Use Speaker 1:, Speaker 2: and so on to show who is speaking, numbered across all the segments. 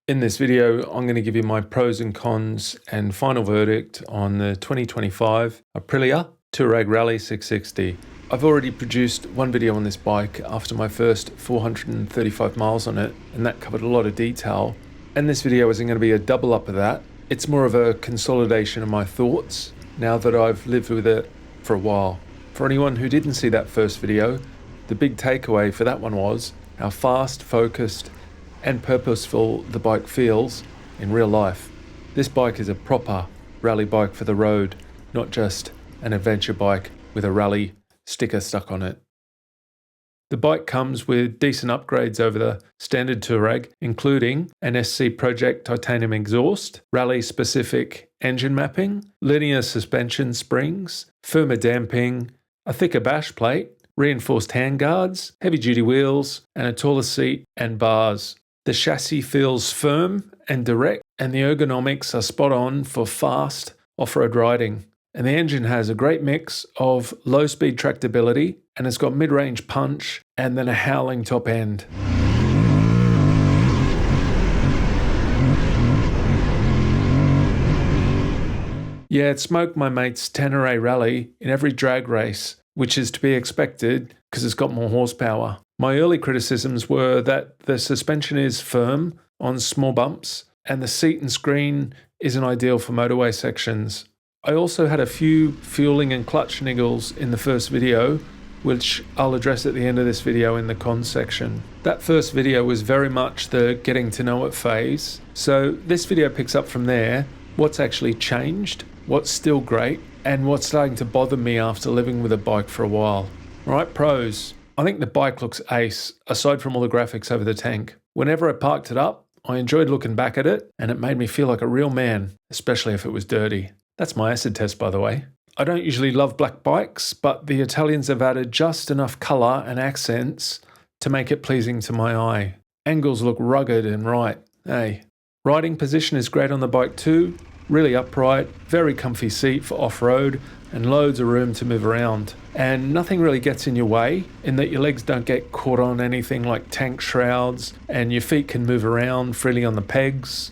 Speaker 1: In this video, I'm going to give you my pros and cons and final verdict on the 2025 Aprilia Tuareg Rally 660. I've already produced one video on this bike after my first 435 miles on it, and that covered a lot of detail. And this video isn't going to be a double up of that. It's more of a consolidation of my thoughts now that I've lived with it for a while. For anyone who didn't see that first video, the big takeaway for that one was how fast, focused, and purposeful the bike feels in real life. This bike is a proper rally bike for the road, not just an adventure bike with a rally sticker stuck on it. The bike comes with decent upgrades over the standard Tuareg, including an SC Project titanium exhaust, rally-specific engine mapping, linear suspension springs, firmer damping, a thicker bash plate, reinforced handguards, heavy-duty wheels, and a taller seat and bars. The chassis feels firm and direct, and the ergonomics are spot on for fast off-road riding. And the engine has a great mix of low-speed tractability, and it's got mid-range punch and then a howling top end. Yeah, it smoked my mate's Taureg Rally in every drag race, which is to be expected because it's got more horsepower. My early criticisms were that the suspension is firm on small bumps and the seat and screen isn't ideal for motorway sections. I also had a few fueling and clutch niggles in the first video, which I'll address at the end of this video in the cons section. That first video was very much the getting to know it phase, so this video picks up from there, what's actually changed, what's still great, and what's starting to bother me after living with a bike for a while. Alright, pros. I think the bike looks ace, aside from all the graphics over the tank. Whenever I parked it up, I enjoyed looking back at it, and it made me feel like a real man, especially if it was dirty. That's my acid test, by the way. I don't usually love black bikes, but the Italians have added just enough colour and accents to make it pleasing to my eye. Angles look rugged and right, hey. Riding position is great on the bike too, really upright, very comfy seat for off-road, and loads of room to move around. And nothing really gets in your way, in that your legs don't get caught on anything like tank shrouds, and your feet can move around freely on the pegs.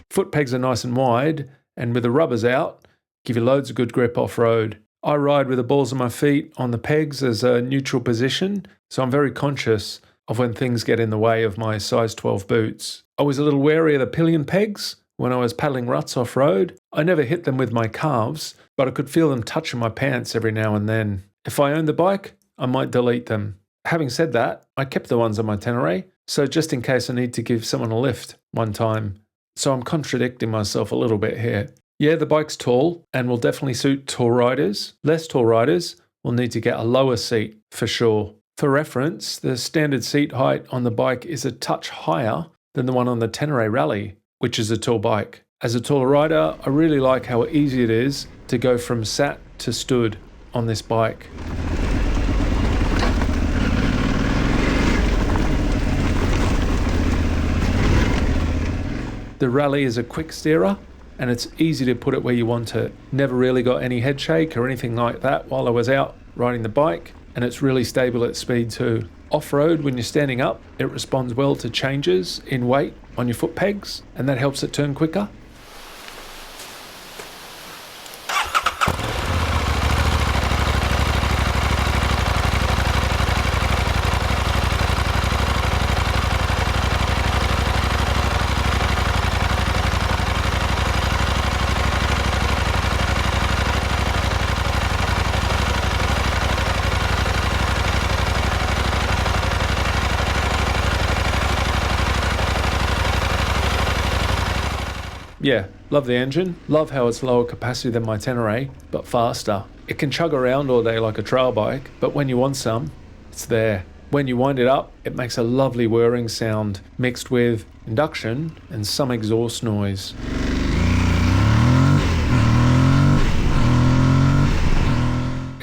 Speaker 1: Foot pegs are nice and wide, and with the rubbers out, give you loads of good grip off-road. I ride with the balls of my feet on the pegs as a neutral position, so I'm very conscious of when things get in the way of my size 12 boots. I was a little wary of the pillion pegs when I was paddling ruts off-road. I never hit them with my calves, but I could feel them touching my pants every now and then. If I owned the bike, I might delete them. Having said that, I kept the ones on my Taureg, so just in case I need to give someone a lift one time. So I'm contradicting myself a little bit here. Yeah, the bike's tall and will definitely suit tall riders. Less tall riders will need to get a lower seat for sure. For reference, the standard seat height on the bike is a touch higher than the one on the Taureg Rally, which is a tall bike. As a taller rider, I really like how easy it is to go from sat to stood on this bike. The Rally is a quick steerer, and it's easy to put it where you want it. Never really got any head shake or anything like that while I was out riding the bike, and it's really stable at speed too. Off-road, when you're standing up, it responds well to changes in weight on your foot pegs, and that helps it turn quicker. Yeah, love the engine, love how it's lower capacity than my Taureg, but faster. It can chug around all day like a trail bike, but when you want some, it's there. When you wind it up, it makes a lovely whirring sound, mixed with induction and some exhaust noise.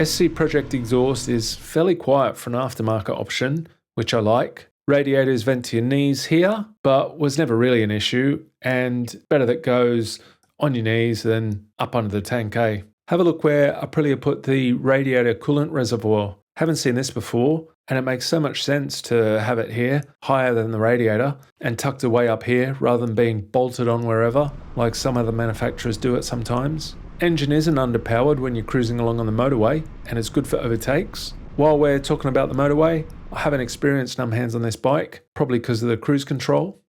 Speaker 1: SC Project exhaust is fairly quiet for an aftermarket option, which I like. Radiators vent to your knees here, but was never really an issue, and better that goes on your knees than up under the tank, eh? Have a look where Aprilia put the radiator coolant reservoir. Haven't seen this before, and it makes so much sense to have it here, higher than the radiator, and tucked away up here rather than being bolted on wherever, like some other manufacturers do it sometimes. Engine isn't underpowered when you're cruising along on the motorway, and it's good for overtakes. While we're talking about the motorway, I haven't experienced numb hands on this bike, probably because of the cruise control.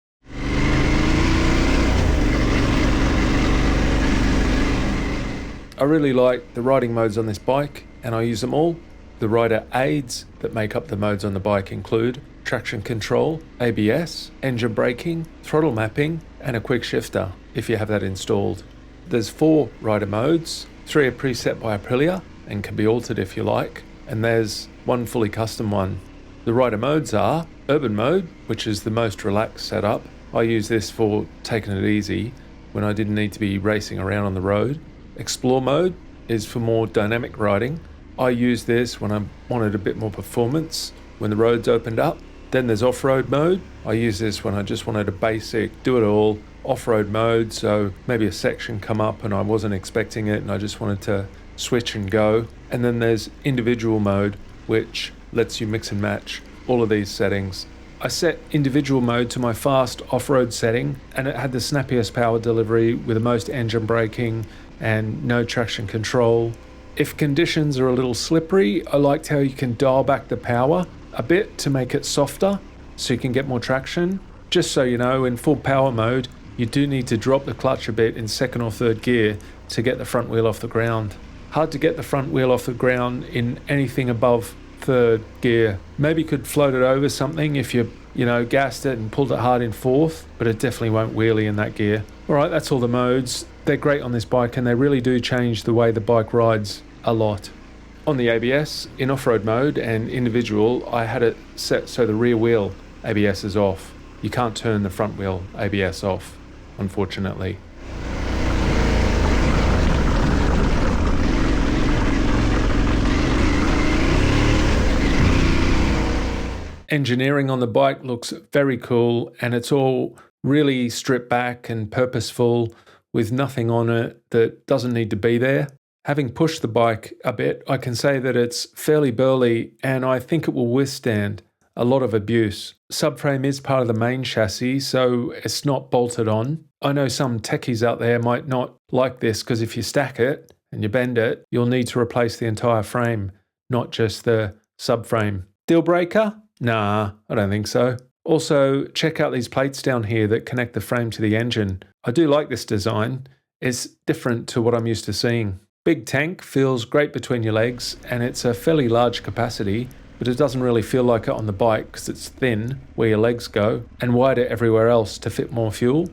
Speaker 1: I really like the riding modes on this bike, and I use them all. The rider aids that make up the modes on the bike include traction control, ABS, engine braking, throttle mapping, and a quick shifter, if you have that installed. There's 4 rider modes, 3 are preset by Aprilia and can be altered if you like, and there's 1 fully custom one. The rider modes are Urban Mode, which is the most relaxed setup. I use this for taking it easy when I didn't need to be racing around on the road. Explore Mode is for more dynamic riding. I use this when I wanted a bit more performance, when the roads opened up. Then there's Off-Road Mode. I use this when I just wanted a basic, do it all, off-road mode, so maybe a section come up and I wasn't expecting it and I just wanted to switch and go. And then there's Individual Mode, which lets you mix and match all of these settings. I set Individual Mode to my fast off-road setting, and it had the snappiest power delivery with the most engine braking and no traction control. If conditions are a little slippery, I liked how you can dial back the power a bit to make it softer so you can get more traction. Just so you know, in full power mode, you do need to drop the clutch a bit in 2nd or 3rd gear to get the front wheel off the ground. Hard to get the front wheel off the ground in anything above 3rd gear. Maybe you could float it over something if you gassed it and pulled it hard in 4th, but it definitely won't wheelie in that gear. Alright, that's all the modes. They're great on this bike and they really do change the way the bike rides a lot. On the ABS, in off-road mode and individual, I had it set so the rear wheel ABS is off. You can't turn the front wheel ABS off, unfortunately. Engineering on the bike looks very cool, and it's all really stripped back and purposeful with nothing on it that doesn't need to be there. Having pushed the bike a bit, I can say that it's fairly burly and I think it will withstand a lot of abuse. Subframe is part of the main chassis, so it's not bolted on. I know some techies out there might not like this because if you stack it and you bend it, you'll need to replace the entire frame, not just the subframe. Deal breaker? Nah, I don't think so. Also, check out these plates down here that connect the frame to the engine. I do like this design. It's different to what I'm used to seeing. Big tank feels great between your legs, and it's a fairly large capacity, but it doesn't really feel like it on the bike because it's thin where your legs go and wider everywhere else to fit more fuel.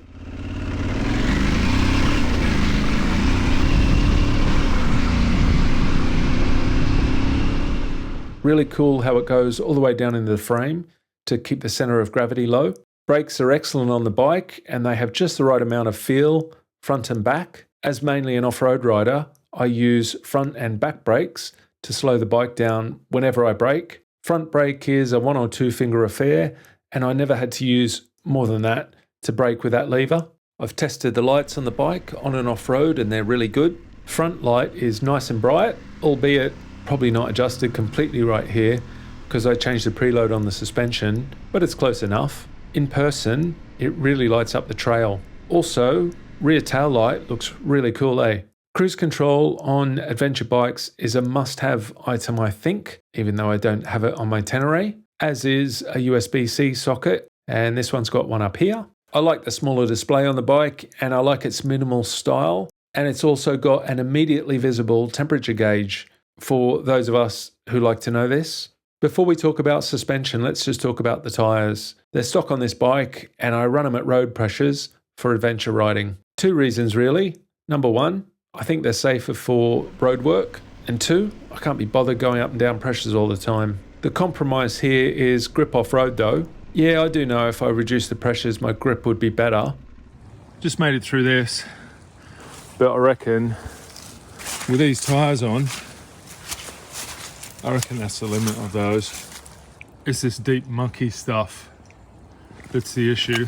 Speaker 1: Really cool how it goes all the way down into the frame to keep the center of gravity low. Brakes are excellent on the bike and they have just the right amount of feel, front and back. As mainly an off-road rider, I use front and back brakes to slow the bike down whenever I brake. Front brake is a 1 or 2 finger affair, and I never had to use more than that to brake with that lever. I've tested the lights on the bike on and off road and they're really good. Front light is nice and bright, albeit probably not adjusted completely right here because I changed the preload on the suspension, but it's close enough. In person, it really lights up the trail. Also, rear tail light looks really cool, eh? Cruise control on adventure bikes is a must-have item, I think, even though I don't have it on my Tenere, as is a USB-C socket, and this one's got one up here. I like the smaller display on the bike, and I like its minimal style, and it's also got an immediately visible temperature gauge for those of us who like to know this. Before we talk about suspension, let's just talk about the tyres. They're stock on this bike, and I run them at road pressures for adventure riding. 2 reasons, really. Number 1, I think they're safer for road work. And 2, I can't be bothered going up and down pressures all the time. The compromise here is grip off-road though. Yeah, I do know if I reduce the pressures, my grip would be better. Just made it through this. But I reckon with these tyres on, I reckon that's the limit of those. It's this deep mucky stuff that's the issue.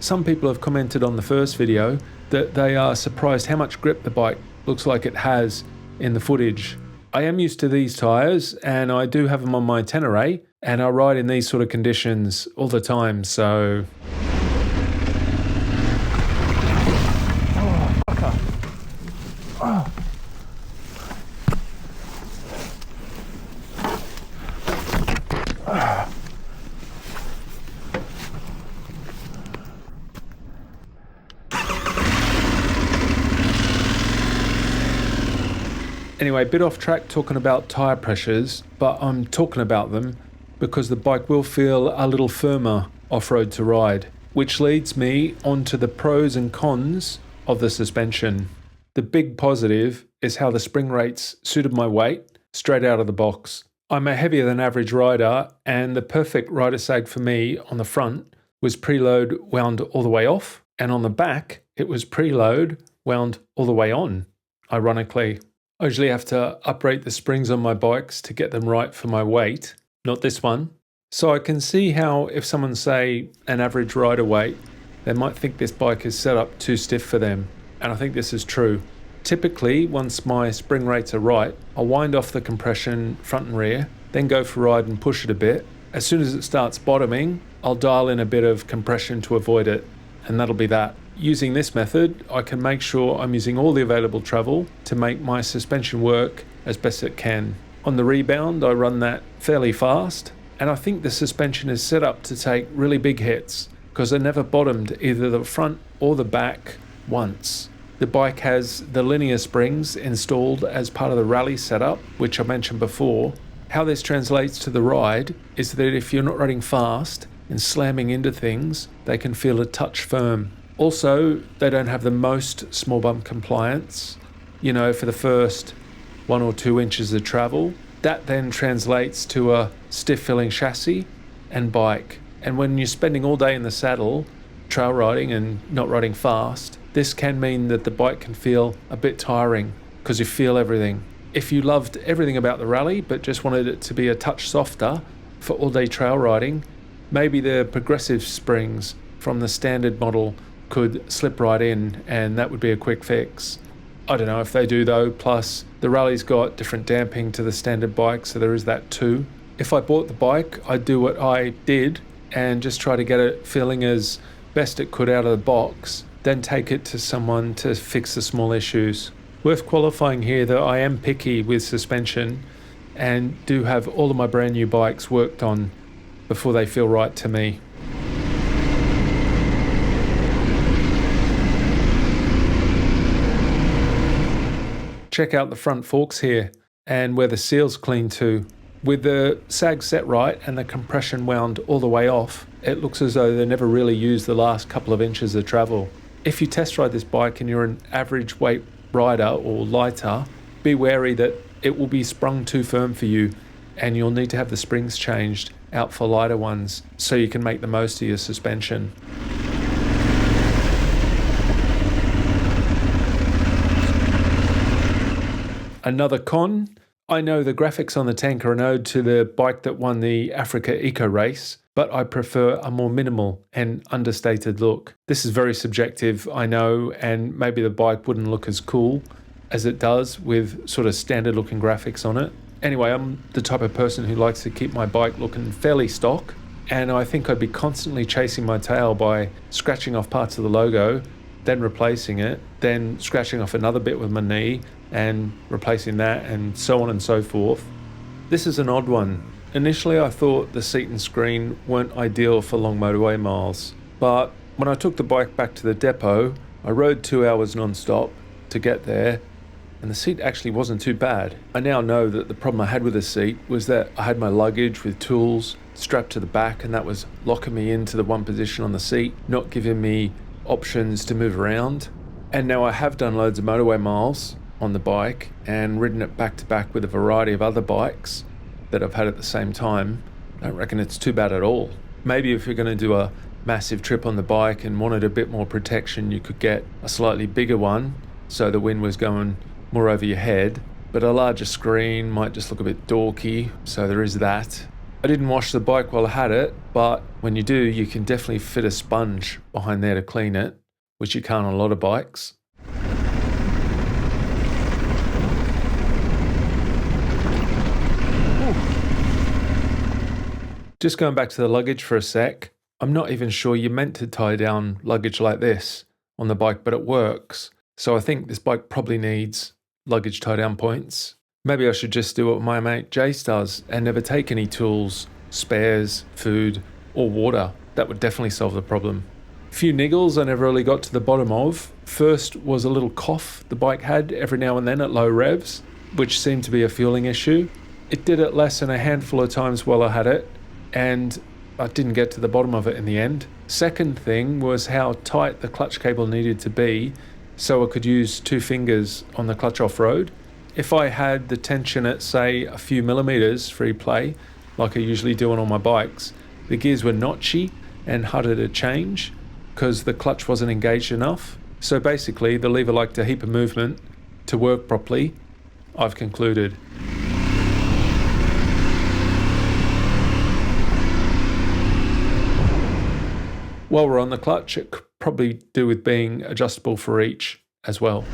Speaker 1: Some people have commented on the first video that they are surprised how much grip the bike looks like it has in the footage. I am used to these tyres, and I do have them on my Tenere, and I ride in these sort of conditions all the time, so... Oh, fucker. Oh. Anyway, bit off track talking about tyre pressures, but I'm talking about them because the bike will feel a little firmer off-road to ride, which leads me onto the pros and cons of the suspension. The big positive is how the spring rates suited my weight straight out of the box. I'm a heavier than average rider, and the perfect rider sag for me on the front was preload wound all the way off, and on the back it was preload wound all the way on, ironically. I usually have to uprate the springs on my bikes to get them right for my weight, not this one. So I can see how if someone, say, an average rider weight, they might think this bike is set up too stiff for them, and I think this is true. Typically, once my spring rates are right, I'll wind off the compression front and rear, then go for a ride and push it a bit. As soon as it starts bottoming, I'll dial in a bit of compression to avoid it, and that'll be that. Using this method, I can make sure I'm using all the available travel to make my suspension work as best it can. On the rebound, I run that fairly fast, and I think the suspension is set up to take really big hits because I never bottomed either the front or the back once. The bike has the linear springs installed as part of the rally setup, which I mentioned before. How this translates to the ride is that if you're not riding fast and slamming into things, they can feel a touch firm. Also, they don't have the most small bump compliance, for the first 1 or 2 inches of travel. That then translates to a stiff filling chassis and bike. And when you're spending all day in the saddle, trail riding and not riding fast, this can mean that the bike can feel a bit tiring because you feel everything. If you loved everything about the rally but just wanted it to be a touch softer for all day trail riding, maybe the progressive springs from the standard model could slip right in, and that would be a quick fix. I don't know if they do though, plus the rally's got different damping to the standard bike, so there is that too. If I bought the bike, I'd do what I did and just try to get it feeling as best it could out of the box, then take it to someone to fix the small issues. Worth qualifying here that I am picky with suspension and do have all of my brand new bikes worked on before they feel right to me. Check out the front forks here and where the seal's clean too. With the sag set right and the compression wound all the way off, it looks as though they never really used the last couple of inches of travel. If you test ride this bike and you're an average weight rider or lighter, be wary that it will be sprung too firm for you and you'll need to have the springs changed out for lighter ones so you can make the most of your suspension. Another con, I know the graphics on the tank are an ode to the bike that won the Africa Eco Race, but I prefer a more minimal and understated look. This is very subjective, I know, and maybe the bike wouldn't look as cool as it does with sort of standard looking graphics on it. Anyway, I'm the type of person who likes to keep my bike looking fairly stock, and I think I'd be constantly chasing my tail by scratching off parts of the logo, then replacing it, then scratching off another bit with my knee and replacing that, and so on and so forth. This is an odd one. Initially I thought the seat and screen weren't ideal for long motorway miles, but when I took the bike back to the depot, I rode 2 hours non-stop to get there, and the seat actually wasn't too bad. I now know that the problem I had with the seat was that I had my luggage with tools strapped to the back, and that was locking me into the one position on the seat, not giving me options to move around. And now I have done loads of motorway miles on the bike and ridden it back to back with a variety of other bikes that I've had at the same time. I don't reckon it's too bad at all. Maybe if you're going to do a massive trip on the bike and wanted a bit more protection, you could get a slightly bigger one so the wind was going more over your head, but a larger screen might just look a bit dorky, so there is that. I didn't wash the bike while I had it, but when you do, you can definitely fit a sponge behind there to clean it, which you can't on a lot of bikes. Just going back to the luggage for a sec, I'm not even sure you're meant to tie down luggage like this on the bike, but it works. So I think this bike probably needs luggage tie down points. Maybe I should just do what my mate Jace does and never take any tools, spares, food, or water. That would definitely solve the problem. A few niggles I never really got to the bottom of. First was a little cough the bike had every now and then at low revs, which seemed to be a fueling issue. It did it less than a handful of times while I had it, and I didn't get to the bottom of it in the end. Second thing was how tight the clutch cable needed to be so I could use 2 fingers on the clutch off-road. If I had the tension at, say, a few millimeters free play, like I usually do on all my bikes, the gears were notchy and harder to change because the clutch wasn't engaged enough. So basically, the lever liked a heap of movement to work properly, I've concluded. While we're on the clutch, it could probably do with being adjustable for each as well.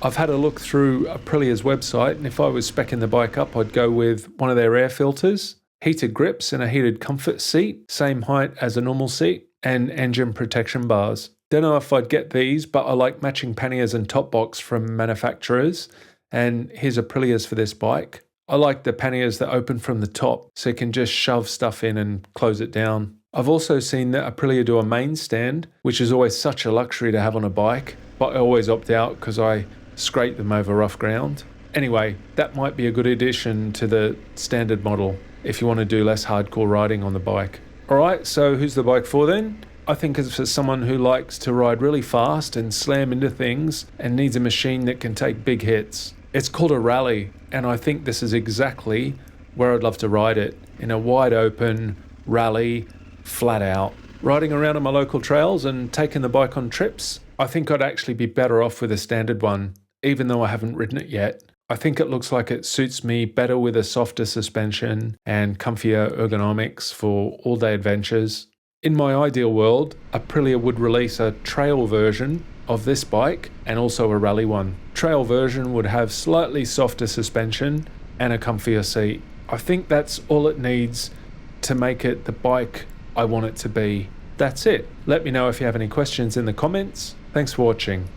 Speaker 1: I've had a look through Aprilia's website, and if I was speccing the bike up, I'd go with one of their air filters, heated grips and a heated comfort seat, same height as a normal seat, and engine protection bars. Don't know if I'd get these, but I like matching panniers and top box from manufacturers, and here's Aprilia's for this bike. I like the panniers that open from the top, so you can just shove stuff in and close it down. I've also seen that Aprilia do a main stand, which is always such a luxury to have on a bike, but I always opt out because I scrape them over rough ground. Anyway, that might be a good addition to the standard model if you want to do less hardcore riding on the bike. Alright, so who's the bike for then? I think it's for someone who likes to ride really fast and slam into things and needs a machine that can take big hits. It's called a rally, and I think this is exactly where I'd love to ride it, in a wide open rally, flat out. Riding around on my local trails and taking the bike on trips, I think I'd actually be better off with a standard one, even though I haven't ridden it yet. I think it looks like it suits me better with a softer suspension and comfier ergonomics for all-day adventures. In my ideal world, Aprilia would release a trail version of this bike and also a rally one. Trail version would have slightly softer suspension and a comfier seat. I think that's all it needs to make it the bike I want it to be. That's it. Let me know if you have any questions in the comments. Thanks for watching.